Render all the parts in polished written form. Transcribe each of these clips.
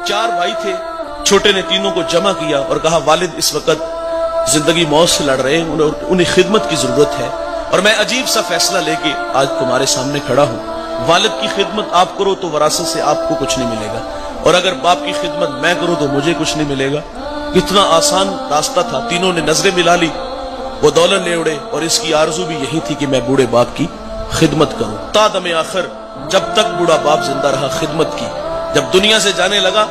4 भाई थे, छोटे ने तीनों को जमा किया और कहा वालिद इस वक्त जिंदगी मौत से लड़ रहे हैं, उन्हें खिदमत की जरूरत है और मैं अजीब सा फैसला लेके आज तुम्हारे सामने खड़ा हूं। वालिद की खिदमत आप करो तो वरासत से आपको कुछ नहीं मिलेगा, और अगर बाप की खिदमत मैं करूं तो मुझे कुछ नहीं मिलेगा। कितना आसान रास्ता था। तीनों ने नजरें मिला ली, वो दौलत ले उड़े, और इसकी आरजू भी यही थी कि मैं बूढ़े बाप की खिदमत करूं। तादम आखिर जब तक बूढ़ा बाप जिंदा रहा खिदमत की। जब दुनिया से जाने लगा,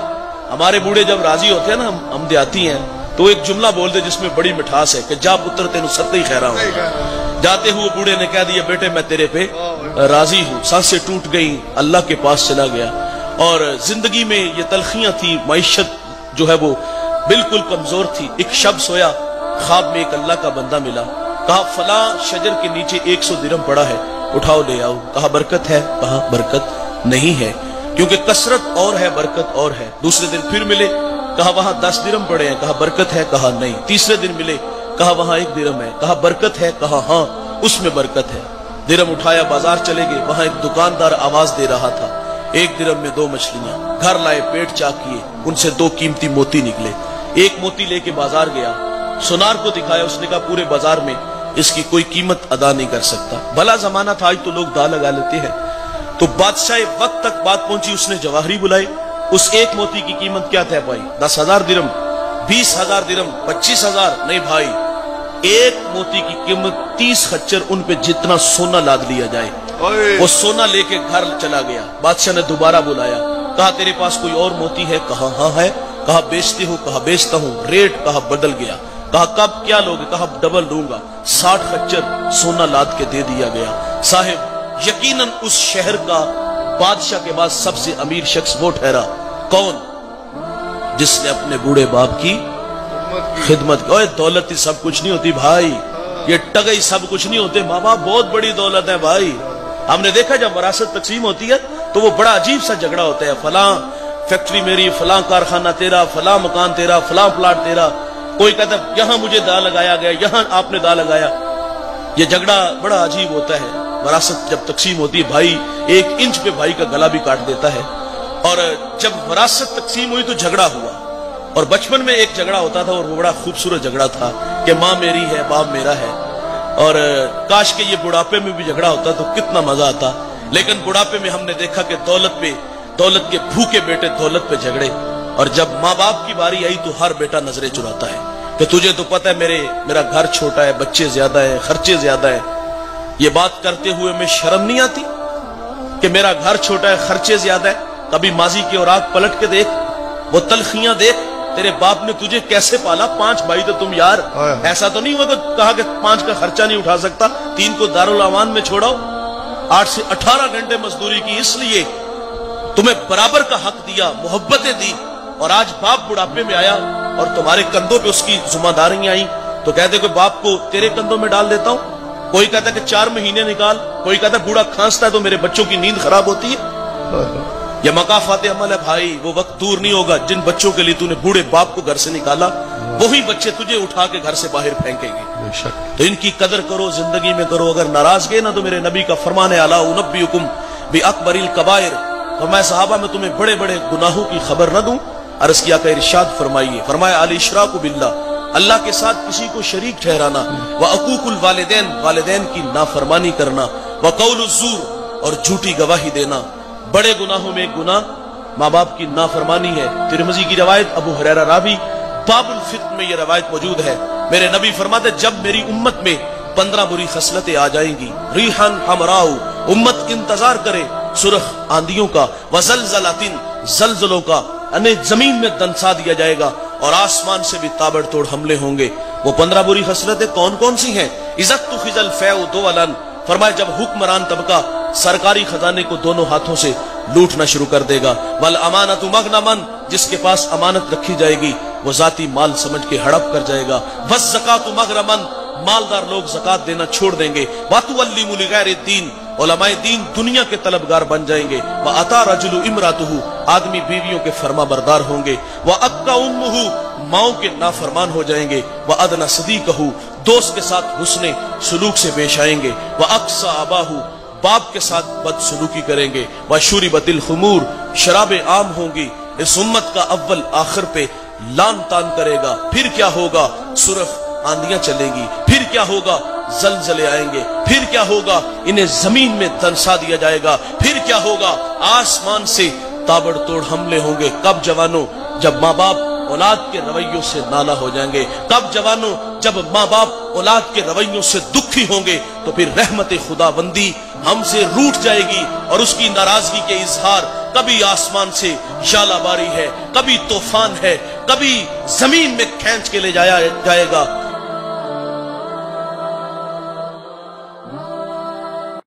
हमारे बूढ़े जब राजी होते हैं ना, हम देहाती हैं, तो एक जुमला बोल दे जिसमें बड़ी मिठास है कि जा पुत्र तेनु सत्ते ही खैरा हूं। जाते हुए बूढ़े ने कह दिया बेटे मैं तेरे पे राजी हूं। सांसें टूट गई, अल्लाह के पास चला गया। और जिंदगी में ये तलखियां थी, मईशत जो है वो बिल्कुल कमजोर थी। एक शब सोया, ख्वाब में एक अल्लाह का बंदा मिला, कहा फला शजर के नीचे 100 दिरहम पड़ा है, उठाओ ले आओ। कहा बरकत है? कहा बरकत नहीं है, क्योंकि कसरत और है बरकत और है। दूसरे दिन फिर मिले, कहा वहां 10 दिरहम पड़े हैं, कहा बरकत है? कहा नहीं। तीसरे दिन मिले, कहा वहां 1 दिरहम है, कहा बरकत है? कहा हां, उसमें बरकत है। दिरहम उठाया, बाजार चले गए, वहां एक दुकानदार आवाज दे रहा था 1 दिरहम में 2 मछलियां। घर लाए, पेट चाक किए, उनसे 2 कीमती मोती निकले। एक मोती लेके बाजार गया, सुनार को दिखाया, उसने कहा पूरे बाजार में इसकी कोई कीमत अदा नहीं कर सकता। भला जमाना था, आज तो लोग दाव लगा लेते हैं। तो बादशाह वक्त तक बात पहुंची, उसने जवाहरी बुलाई। उस एक मोती की कीमत क्या तय पाई? 10,000 दिरहम, 20,000 दिरहम, 25,000? नहीं भाई, एक मोती की कीमत 30 खच्चर, उन पे जितना सोना लाद लिया जाए। वो सोना लेके घर चला गया। बादशाह ने दोबारा बुलाया, कहा तेरे पास कोई और मोती है? कहा हाँ है। कहा बेचते हो? कहा बेचता हूं। रेट? कहा बदल गया। कहा कब क्या लोगे? कहा डबल दूंगा। 60 खच्चर सोना लाद के दे दिया गया। साहिब यकीनन उस शहर का बादशाह के बाद सबसे अमीर शख्स वो ठहरा। कौन? जिसने अपने बूढ़े बाप की खिदमत की। दौलत ही सब कुछ नहीं होती भाई, ये टगई सब कुछ नहीं होते। माँ बाप बहुत बड़ी दौलत है भाई। हमने देखा जब वरासत तकसीम होती है तो वो बड़ा अजीब सा झगड़ा होता है। फलां फैक्ट्री मेरी, फलां कारखाना तेरा, फलां मकान तेरा, फलां प्लाट तेरा। कोई कहता है यहां मुझे दा लगाया गया, यहां आपने दा लगाया। ये झगड़ा बड़ा अजीब होता है। वरासत जब तकसीम होती है, भाई 1 इंच पे भाई का गला भी काट देता है। और जब वरासत तकसीम हुई तो झगड़ा हुआ, और बचपन में एक झगड़ा होता था, और वो बड़ा खूबसूरत झगड़ा था कि माँ मेरी है, बाप मेरा है। और काश के ये बुढ़ापे में भी झगड़ा होता तो कितना मजा आता। लेकिन बुढ़ापे में हमने देखा कि दौलत के भूखे बेटे दौलत पे झगड़े। और जब माँ बाप की बारी आई तो हर बेटा नजरें चुराता है कि तुझे तो पता है मेरा घर छोटा है, बच्चे ज्यादा है, खर्चे ज्यादा है। ये बात करते हुए में शर्म नहीं आती कि मेरा घर छोटा है, खर्चे ज्यादा है? कभी माजी की और आग पलट के देख, वो तलखियां देख, तेरे बाप ने तुझे कैसे पाला। 5 भाई तो तुम यार, ऐसा तो नहीं हुआ कि कहा कि 5 का खर्चा नहीं उठा सकता, 3 को दारुल अमान में छोड़ाओ। 8 से 18 घंटे मजदूरी की, इसलिए तुम्हें बराबर का हक दिया, मोहब्बतें दी। और आज बाप बुढ़ापे में आया और तुम्हारे कंधों पे उसकी जिम्मेदारियां आई, तो कहते कि बाप को तेरे कंधों में डाल देता हूं। कोई कहता कि 4 महीने निकाल, कोई कहता बूढ़ा खांसता है तो मेरे बच्चों की नींद खराब होती है। यह मकाफात अमल है भाई, वो वक्त दूर नहीं होगा जिन बच्चों के लिए तूने बूढ़े बाप को घर से निकाला, वही बच्चे तुझे उठा के घर से बाहर फेंकेंगे। तो इनकी कदर करो, जिंदगी में करो। अगर नाराज गए ना तो मेरे नबी का फरमान है अला उनब्बिउकुम बि अकबरिल कबाइर, फरमाया सहाबा में तुम्हें बड़े बड़े गुनाहों की खबर न दूं? अर्ज किया का इरशाद फरमाइए। फरमाया अल इशराकु बिल्लाह, अल्लाह के साथ किसी को शरीक ठहराना, व अकूकुल वालिदैन, वालिदैन की नाफरमानी करना, व कौलुज ज़ूर, और झूठी गवाही देना। बड़े गुनाहों में एक गुनाह माँ बाप की नाफरमानी है। तिरमिज़ी की रवायत, अबू हुरैरा रावी, बाबुल फित्न में यह रवायत मौजूद है। मेरे नबी फरमाते जब मेरी उम्मत में 15 बुरी खसलतें आ जाएंगी, रिहन हमराउ, उम्मत इंतजार करे सुरख आंधियों का, वज़लज़लातिन, ज़लज़लों का, अने जमीन में दंसा दिया जाएगा, और आसमान से भी ताबड़तोड़ हमले होंगे। वो 15 बुरी खसलतें कौन कौन सी हैं? इज़्ज़तु खिज़ल फ़ैउ दुवलन, फरमाया जब हुक्मरान तबका सरकारी खजाने को दोनों हाथों से लूटना शुरू कर देगा। वल अमानतु मगनमन, जिसके पास अमानत रखी जाएगी वो जाती माल समझ के हड़प कर जाएगा। वस ज़कातु मगरमन, मालदार लोग ज़कात देना छोड़ देंगे। वातुअल्लिमु लिगैरिद्दीन, उलमाए दीन दुनिया के तलबगार बन जाएंगे। व अता रजुलु इमरातुहु, आदमी बीवियों के फरमा बरदार होंगे। व अक्का उम्मुहु, माओ के नाफरमान हो जाएंगे। व अदना सदीकहु, दोस्त के साथ हुस्ने सुलूक से पेश आएंगे। व अक्सा अबाहु, बाप के साथ बदसलूकी करेंगे। व शुरिबतिल खुमूर, शराबें आम होंगी। اس امت کا اول آخر پہ لان تان کرے گا. پھر کیا ہوگا؟ صرف آندیاں چلے گی. پھر کیا ہوگا؟ زلزلے آئیں گے. پھر کیا ہوگا؟ انہیں زمین میں دنسا دیا جائے گا. پھر کیا ہوگا؟ آسمان سے تابڑ توڑ حملے ہوں گے. کب جوانوں؟ جب ماں باپ اولاد کے رویوں سے نالا ہو جائیں گے. کب جوانوں؟ جب ماں باپ اولاد کے رویوں سے دکھی ہوں گے. تو پھر رحمت خدا بندی ہم سے روٹ جائے گی اور اس کی ناراضگی کے اظہار کبھی آسمان سے ژالہ باری ہے, کبھی طوفان ہے, کبھی زمین میں کھینچ کے لے جایا جائے گا.